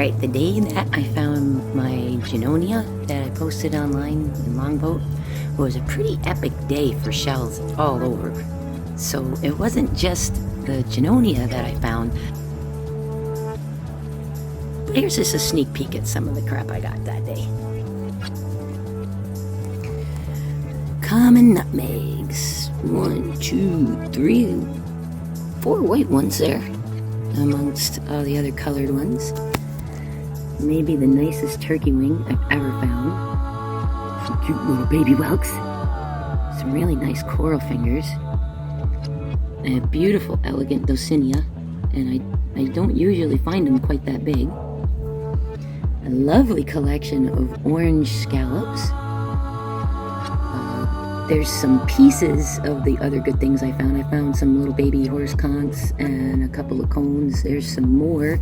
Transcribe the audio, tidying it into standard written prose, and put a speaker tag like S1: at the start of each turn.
S1: Alright, the day that I found my Junonia that I posted online in Longboat was a pretty epic day for shells all over. So it wasn't just the Junonia that I found. Here's just a sneak peek at some of the crap I got that day. Common nutmegs. 1, 2, 3, 4 white ones there, amongst all the other colored ones. Maybe the nicest turkey wing I've ever found. Some cute little baby whelks. Some really nice coral fingers. A beautiful, elegant docinia, and I don't usually find them quite that big. A lovely collection of orange scallops. There's some pieces of the other good things I found. I found some little baby horse conchs and a couple of cones. There's some more.